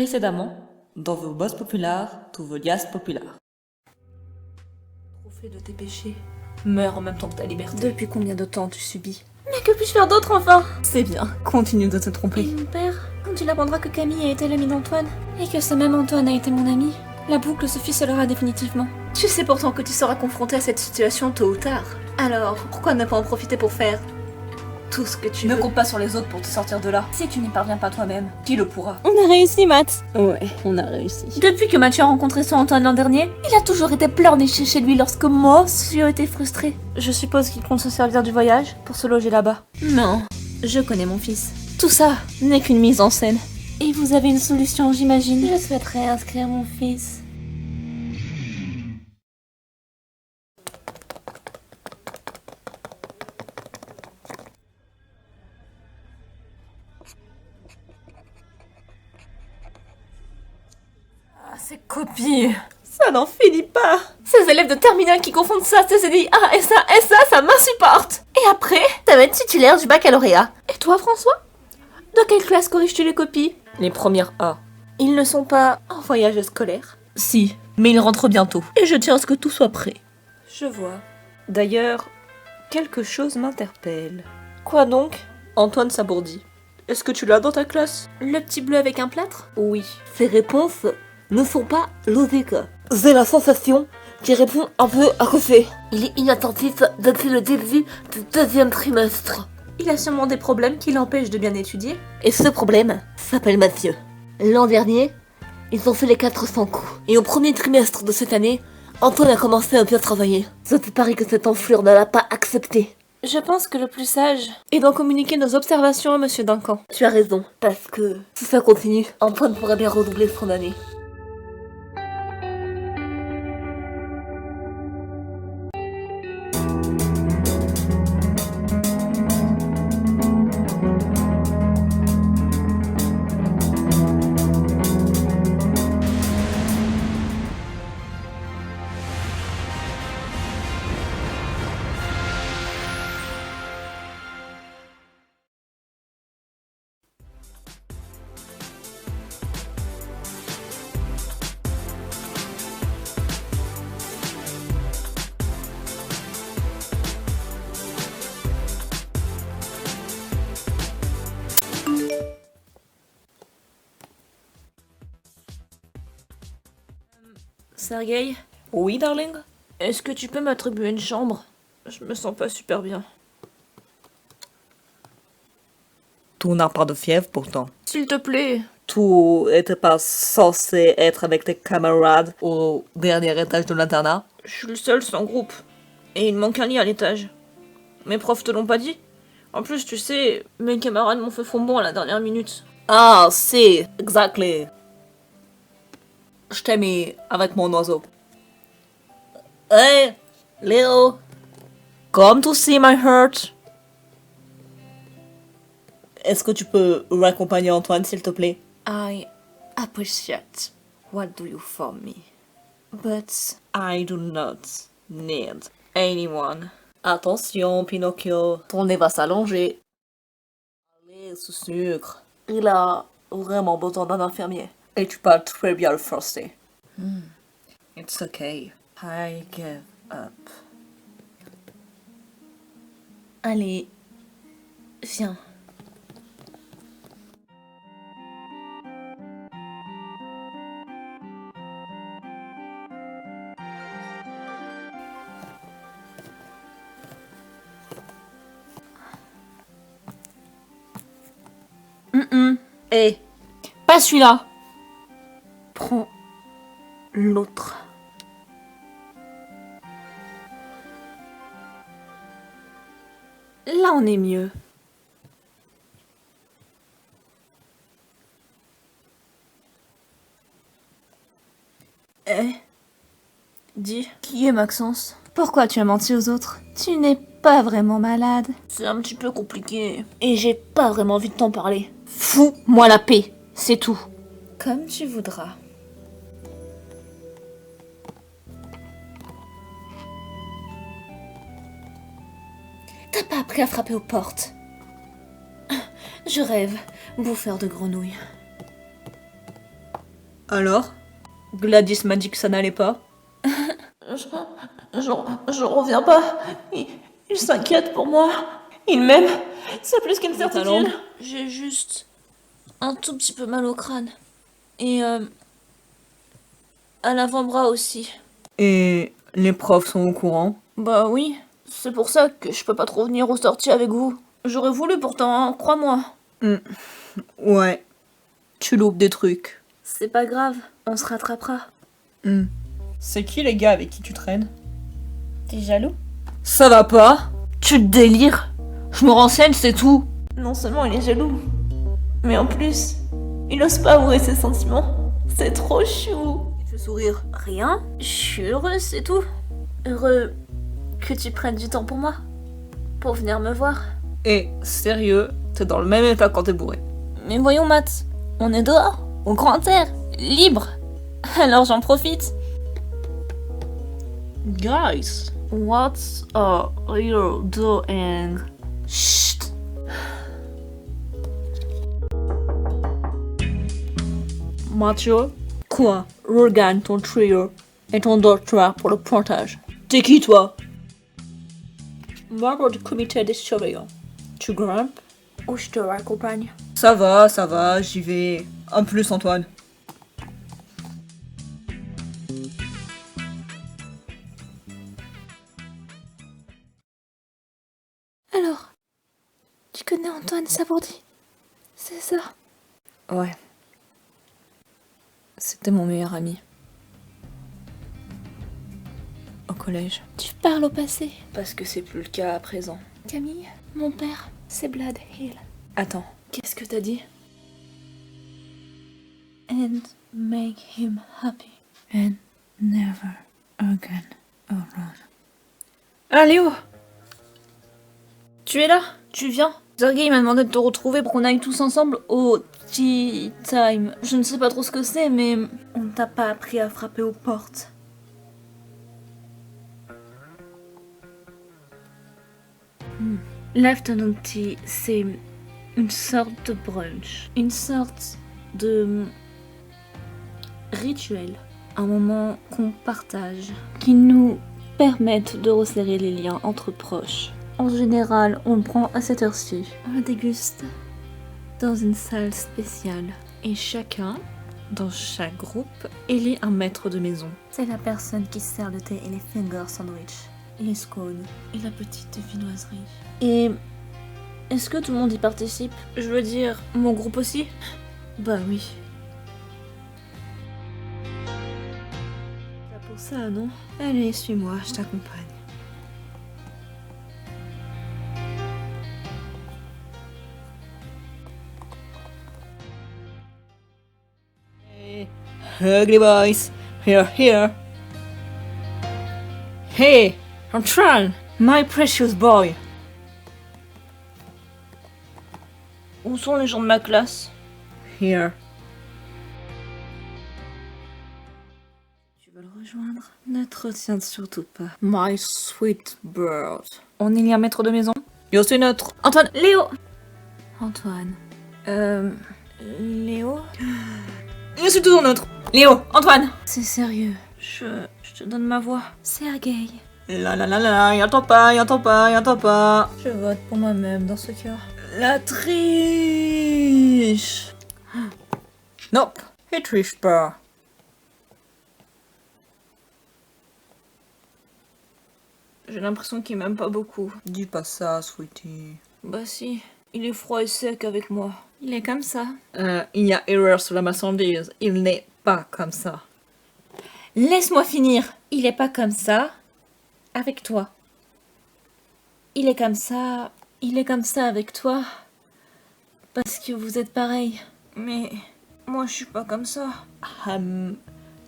Précédemment, dans vos bosses populaires, tous vos liasses populaires. Trophée de tes péchés. Meurs en même temps que ta liberté. Depuis combien de temps tu subis? Mais que puis-je faire d'autre enfin? C'est bien, continue de te Et tromper. mon père, quand il apprendra que Camille a été l'amie d'Antoine, et que ce même Antoine a été mon ami, la boucle se ficelera définitivement. Tu sais pourtant que tu seras confronté à cette situation tôt ou tard. Alors, pourquoi ne pas en profiter pour faire tout ce que tu Ne veux? compte pas sur les autres pour te sortir de là. Si tu n'y parviens pas toi-même, qui le pourra? On a réussi, Matt. Ouais, on a réussi. Depuis que Mathieu a rencontré son Antoine l'an dernier, il a toujours été pleurniché chez lui lorsque moi aussi été frustré. Je suppose qu'il compte se servir du voyage pour se loger là-bas. Non, je connais mon fils. Tout ça n'est qu'une mise en scène. Et vous avez une solution, j'imagine. Je souhaiterais inscrire mon fils. Ces copies, ça n'en finit pas. Ces élèves de terminale qui confondent ça, CCDI A et ça m'insupporte. Et après, ça va être titulaire du baccalauréat. Et toi, François? De quelle classe corriges-tu les copies? Les premières A. Ils ne sont pas en voyage scolaire? Si, mais il rentre bientôt. Et je tiens à ce que tout soit prêt. Je vois. D'ailleurs, quelque chose m'interpelle. Quoi donc? Antoine s'abourdit. Est-ce que tu l'as dans ta classe? Le petit bleu avec un plâtre? Oui. Ces réponses ne sont pas logiques. J'ai la sensation qu'il répond un peu à côté. Il est inattentif depuis le début du deuxième trimestre. Il a sûrement des problèmes qui l'empêchent de bien étudier. Et ce problème s'appelle Mathieu. L'an dernier, ils ont fait les 400 coups. Et au premier trimestre de cette année, Antoine a commencé à bien travailler. Je te parie que cette enflure ne l'a pas accepté. Je pense que le plus sage est d'en communiquer nos observations à Monsieur Duncan. Tu as raison, parce que si ça continue, Antoine pourrait bien redoubler son année. Sergueï, Oui, darling? est-ce que tu peux m'attribuer une chambre? Je me sens pas super bien. Tout n'a pas de fièvre pourtant. S'il te plaît. Tout n'était pas censé être avec tes camarades au dernier étage de l'internat? Je suis le seul sans groupe. Et il manque un lit à l'étage. Mes profs te l'ont pas dit? En plus, tu sais, mes camarades m'ont fait fond bon à la dernière minute. Ah, si, exactly. Je t'ai mis avec mon oiseau. Hey, Léo. Come to see my hurt. Est-ce que tu peux raccompagner Antoine, s'il te plaît? I appreciate what do you for me. But I do not need anyone. Attention, Pinocchio, ton nez va s'allonger. Allez, ce sucre. Il a vraiment besoin d'un infirmier. Et tu parles très bien le français. It's okay. I give up. allez, viens. Eh, Pas celui-là. Prends l'autre. Là, on est mieux. Eh, dis, qui est Maxence? Pourquoi tu as menti aux autres? Tu n'es pas vraiment malade. C'est un petit peu compliqué. Et j'ai pas vraiment envie de t'en parler. Fous-moi la paix, c'est tout. Comme tu voudras. T'as pas appris à frapper aux portes. Je rêve, bouffeur de grenouilles. Alors Gladys m'a dit que ça n'allait pas. Je reviens pas. Il s'inquiète pour moi. Il m'aime. C'est plus qu'une certitude. J'ai juste un tout petit peu mal au crâne. Et à l'avant-bras aussi. Et les profs sont au courant? Bah oui. C'est pour ça que je peux pas trop venir aux sorties avec vous. J'aurais voulu pourtant, hein, crois-moi. Ouais. Tu loupes des trucs. C'est pas grave, on se rattrapera. C'est qui les gars avec qui tu traînes? T'es jaloux? Ça va pas? Tu te délires? Je me renseigne, c'est tout. Non seulement il est jaloux, mais en plus, il ose pas avouer ses sentiments. C'est trop chou. Il fait sourire. Rien, je suis heureuse, c'est tout. Heureux que tu prennes du temps pour moi. Pour venir me voir. Et sérieux, t'es dans le même état quand t'es bourré. Mais voyons Matt, on est dehors, au grand air, libre. Alors j'en profite. Guys, What are you doing? chut. Mathieu, Quoi? regagne ton trio et ton doctorat pour le pointage. T'es qui toi? Membre du comité de surveillance. Tu grimpes ou je te raccompagne? Ça va, j'y vais. Un plus Antoine. Alors, tu connais Antoine Sabourdi? C'est ça? Ouais. C'était mon meilleur ami. Au collège. Tu parles au passé. Parce que c'est plus le cas à présent. Camille, mon père, c'est Blood Hill. Attends, qu'est-ce que t'as dit? And make him happy. And never again alone. Ah Léo! Tu es là? Tu viens? Sergei m'a demandé de te retrouver pour qu'on aille tous ensemble au tea time. Je ne sais pas trop ce que c'est, mais on ne t'a pas appris à frapper aux portes. L'afternoon tea, c'est une sorte de brunch. Une sorte de rituel. Un moment qu'on partage, qui nous permettent de resserrer les liens entre proches. En général, on le prend à cette heure-ci. On le déguste dans une salle spéciale. Et chacun, dans chaque groupe, élit un maître de maison. C'est la personne qui sert le thé et les finger sandwich, et les scones, et la petite viennoiserie. Et est-ce que tout le monde y participe? Je veux dire, mon groupe aussi? Bah oui. C'est pour ça, non? Allez, suis-moi, je t'accompagne. Ugly boys, here. Hey, Antoine, my precious boy. Où sont les gens de ma classe? Here. Tu veux le rejoindre? Ne te retiens surtout pas. My sweet bird. On élit un maître de maison? Yo, c'est notre. Antoine, Léo! Antoine. Léo? Yo, c'est toujours notre. Léo, Antoine! C'est sérieux. Je te donne ma voix. Sergei. La, y'entends pas. Je vote pour moi-même dans ce cas. La triche. Nope, il triche pas. J'ai l'impression qu'il m'aime pas beaucoup. Dis pas ça, sweetie. Bah si, il est froid et sec avec moi. Il est comme ça. Il y a erreur sur la marchandise. Il n'est pas comme ça. Laisse-moi finir. Il est pas comme ça avec toi. Il est comme ça avec toi. Parce que vous êtes pareil. Mais moi je suis pas comme ça.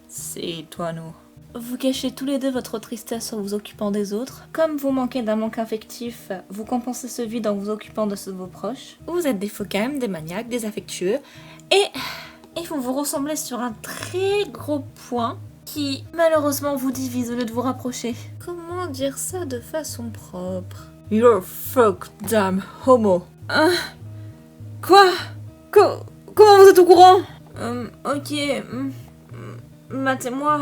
C'est toi, nous. Vous cachez tous les deux votre tristesse en vous occupant des autres. Comme vous manquez d'un manque affectif, vous compensez ce vide en vous occupant de vos proches. Vous êtes des faux calmes, des maniaques, des affectueux. Et vous vous ressemblez sur un très gros point qui, malheureusement, vous divise au lieu de vous rapprocher. Comment dire ça de façon propre? You're fuck damn homo. Quoi? Comment vous êtes au courant? Ok. Matt et moi,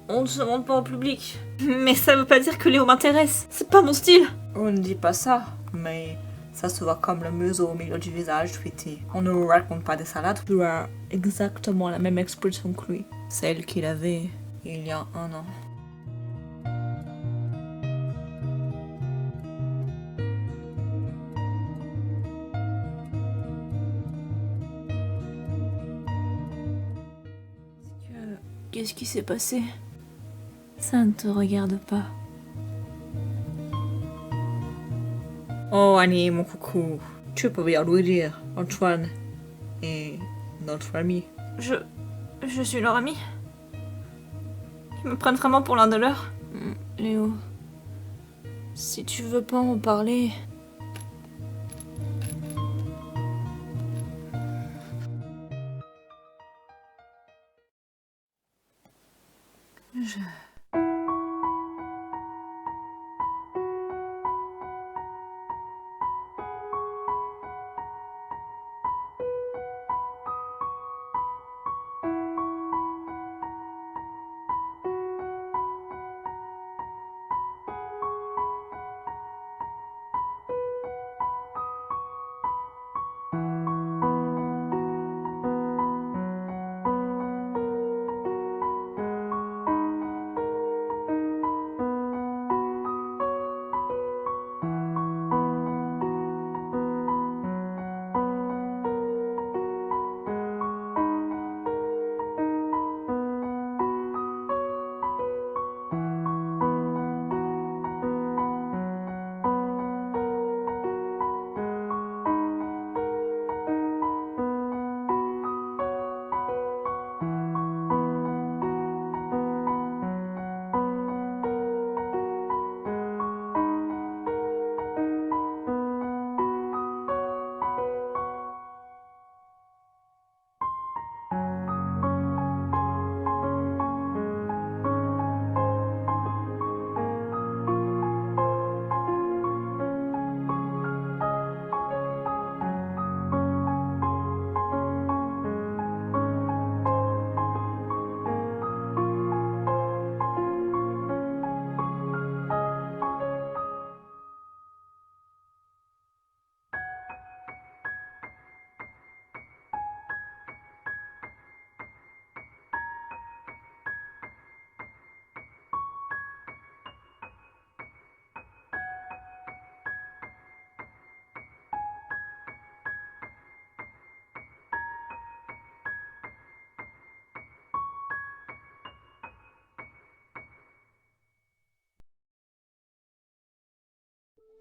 on ne se montre pas au public. Mais ça veut pas dire que Léo m'intéresse. C'est pas mon style. On ne dit pas ça, mais ça se voit comme le museau au milieu du visage fouetté. On ne nous raconte pas des salades. Tu as exactement la même expression que lui. Celle qu'il avait il y a un an. Qu'est-ce qui s'est passé? Ça ne te regarde pas. Oh Annie, mon coucou. Tu peux bien lui dire, Antoine est notre ami. Je suis leur ami. Ils me prennent vraiment pour l'un de leurs. Léo, si tu veux pas en parler...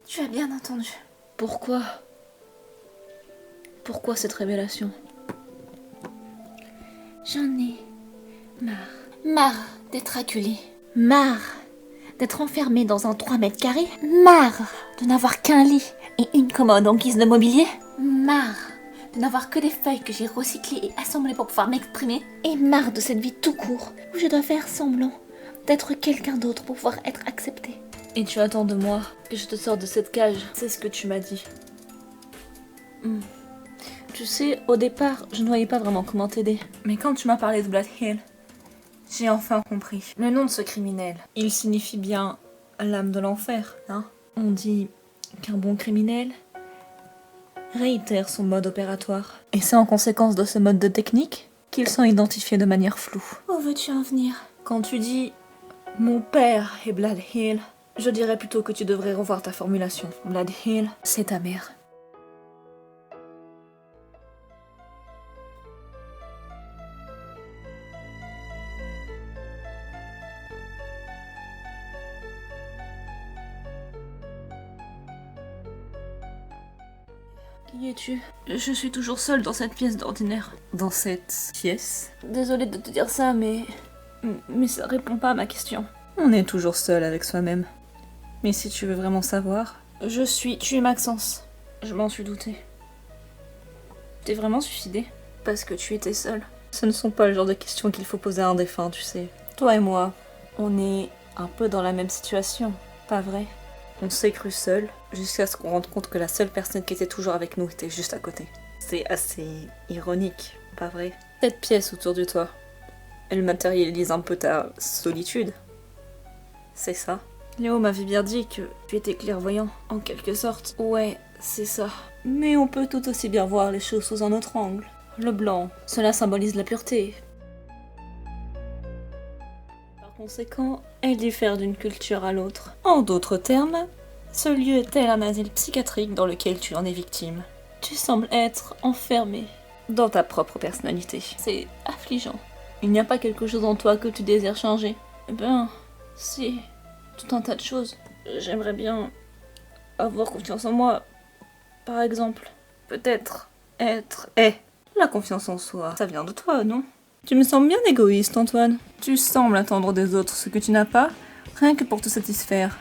Tu as bien entendu. Pourquoi? Pourquoi cette révélation? J'en ai marre. Marre d'être acculée. Marre d'être enfermée dans un 3 mètres carrés. Marre de n'avoir qu'un lit et une commode en guise de mobilier. Marre de n'avoir que des feuilles que j'ai recyclées et assemblées pour pouvoir m'exprimer. Et marre de cette vie tout court où je dois faire semblant d'être quelqu'un d'autre pour pouvoir être acceptée. Et tu attends de moi que je te sorte de cette cage. C'est ce que tu m'as dit. Tu sais, au départ, je ne voyais pas vraiment comment t'aider. Mais quand tu m'as parlé de Blood Hill, j'ai enfin compris. Le nom de ce criminel, il signifie bien l'âme de l'enfer, hein? On dit qu'un bon criminel réitère son mode opératoire. Et c'est en conséquence de ce mode de technique qu'ils sont identifiés de manière floue. Où veux-tu en venir? Quand tu dis « mon père est Blood Hill », je dirais plutôt que tu devrais revoir ta formulation. Blood Hill, c'est ta mère. Qui es-tu? Je suis toujours seule dans cette pièce d'ordinaire. Dans cette pièce, Désolée de te dire ça, mais ça répond pas à ma question. on est toujours seul avec soi-même. Mais si tu veux vraiment savoir, Tu es Maxence. Je m'en suis doutée. T'es vraiment suicidée? Parce que tu étais seule. ce ne sont pas le genre de questions qu'il faut poser à un défunt, tu sais. Toi et moi, on est un peu dans la même situation, pas vrai? On s'est cru seul, jusqu'à ce qu'on rende compte que la seule personne qui était toujours avec nous était juste à côté. C'est assez ironique, pas vrai? Cette pièce autour de toi, Elle matérialise un peu ta solitude. C'est ça. Léo m'avait bien dit que tu étais clairvoyant, en quelque sorte. Ouais, c'est ça. Mais on peut tout aussi bien voir les choses sous un autre angle. Le blanc, cela symbolise la pureté. Par conséquent, elle diffère d'une culture à l'autre. En d'autres termes, ce lieu est tel un asile psychiatrique dans lequel tu en es victime. Tu sembles être enfermé dans ta propre personnalité. C'est affligeant. Il n'y a pas quelque chose en toi que tu désires changer. Eh ben, si, tout un tas de choses. J'aimerais bien avoir confiance en moi, par exemple. Peut-être être... la confiance en soi, ça vient de toi, non? Tu me sembles bien égoïste, Antoine. Tu sembles attendre des autres ce que tu n'as pas, rien que pour te satisfaire.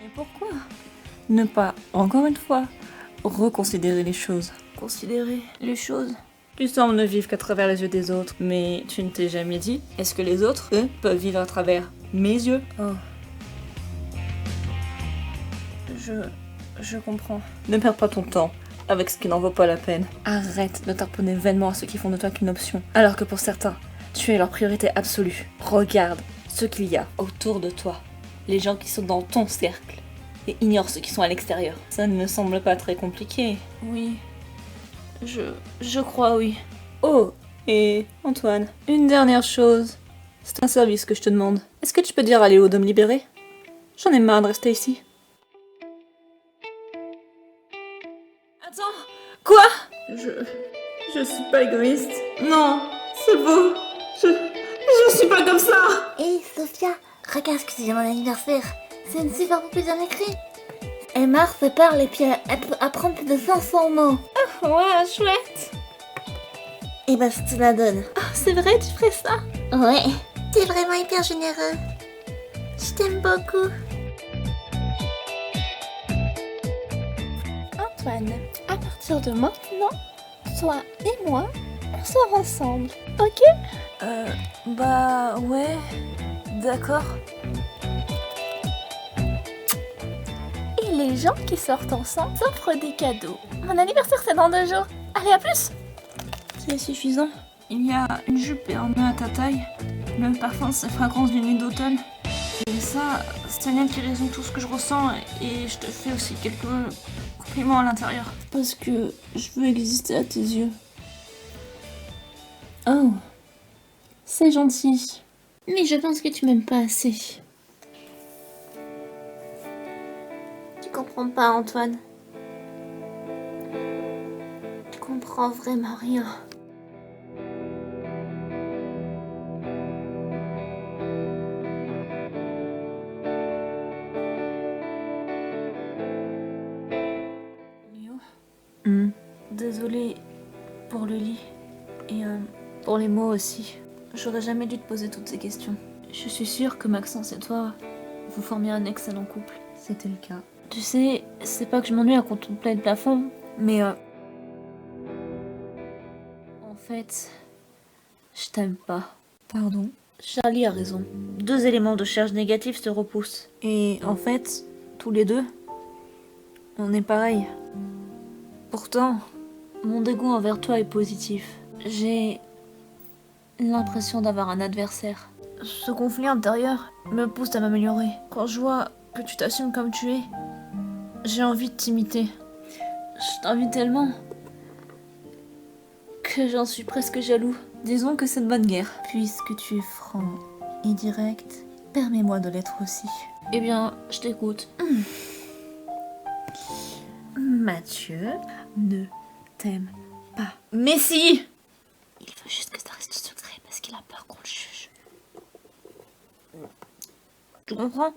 Mais pourquoi ne pas, encore une fois, reconsidérer les choses? Considérer les choses? Tu sembles ne vivre qu'à travers les yeux des autres, mais tu ne t'es jamais dit, est-ce que les autres, eux, peuvent vivre à travers mes yeux? Oh. Je comprends. Ne perds pas ton temps avec ce qui n'en vaut pas la peine. Arrête de t'arponner vainement à ceux qui font de toi qu'une option, alors que pour certains, tu es leur priorité absolue. Regarde ce qu'il y a autour de toi, les gens qui sont dans ton cercle, et ignore ceux qui sont à l'extérieur. Ça ne me semble pas très compliqué. Oui, je crois oui. Oh, et Antoine, une dernière chose. C'est un service que je te demande. Est-ce que tu peux dire à Léo de me libérer? J'en ai marre de rester ici. Attends, quoi? Je suis pas égoïste. Non, c'est beau. Je suis pas comme ça. Hé, Sophia, regarde ce que c'est mon anniversaire. C'est une super poupée bien écrit. Emma se parle et puis elle peut apprendre plus de 500 mots. Ouais, chouette. Et bah, je te la donne. Oh, c'est vrai, tu ferais ça? Ouais, t'es vraiment hyper généreux. Je t'aime beaucoup. Antoine, à partir de maintenant, toi et moi, on sort ensemble, ok? Bah ouais, d'accord. Et les gens qui sortent ensemble s'offrent des cadeaux. Mon anniversaire, c'est dans 2 jours. Allez, à plus! C'est suffisant. Il y a une jupe et un nœud à ta taille, le parfum de ses fragrances d'une nuit d'automne. Et ça, c'est rien qui résume tout ce que je ressens et je te fais aussi quelques compliments à l'intérieur. Parce que je veux exister à tes yeux. Oh, c'est gentil. Mais je pense que tu m'aimes pas assez. Tu comprends pas, Antoine. Tu comprends vraiment rien. Léo, désolée pour le lit et pour les mots aussi. J'aurais jamais dû te poser toutes ces questions. Je suis sûre que Maxence et toi, vous formiez un excellent couple. C'était le cas. Tu sais, c'est pas que je m'ennuie à contempler le plafond, mais en fait, je t'aime pas. Pardon? Charlie a raison. 2 éléments de charge négative se repoussent. Et en fait, tous les deux, on est pareil. Pourtant, mon dégoût envers toi est positif. J'ai l'impression d'avoir un adversaire. Ce conflit intérieur me pousse à m'améliorer. Quand je vois que tu t'assumes comme tu es, j'ai envie de t'imiter. Je t'invite tellement que j'en suis presque jaloux. Disons que c'est de bonne guerre. Puisque tu es franc et direct, permets-moi de l'être aussi. Eh bien, je t'écoute. Mathieu ne t'aime pas. Mais si! Il veut juste que ça reste secret parce qu'il a peur qu'on le juge. Tu comprends?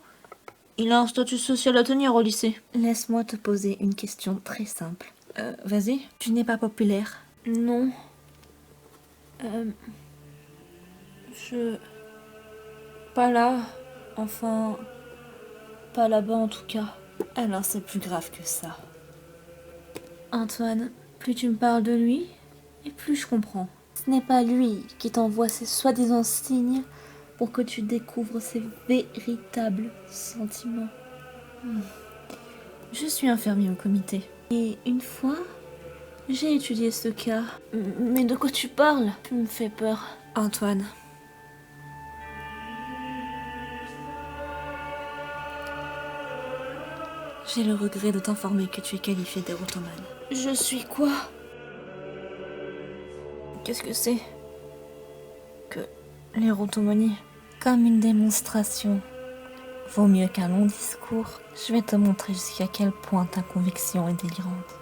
Il a un statut social à tenir au lycée. Laisse-moi te poser une question très simple. Vas-y. Tu n'es pas populaire? Non. Pas là. Enfin... Pas là-bas en tout cas. Alors c'est plus grave que ça. Antoine, plus tu me parles de lui, et plus je comprends. Ce n'est pas lui qui t'envoie ces soi-disant signes pour que tu découvres ses véritables sentiments. Je suis infirmier au comité. Et une fois, J'ai étudié ce cas. Mais de quoi tu parles? Tu me fais peur. Antoine. J'ai le regret de t'informer que tu es qualifié d'érotomane. Je suis quoi? Qu'est-ce que c'est que l'érotomanie? Comme une démonstration. Vaut mieux qu'un long discours. Je vais te montrer jusqu'à quel point ta conviction est délirante.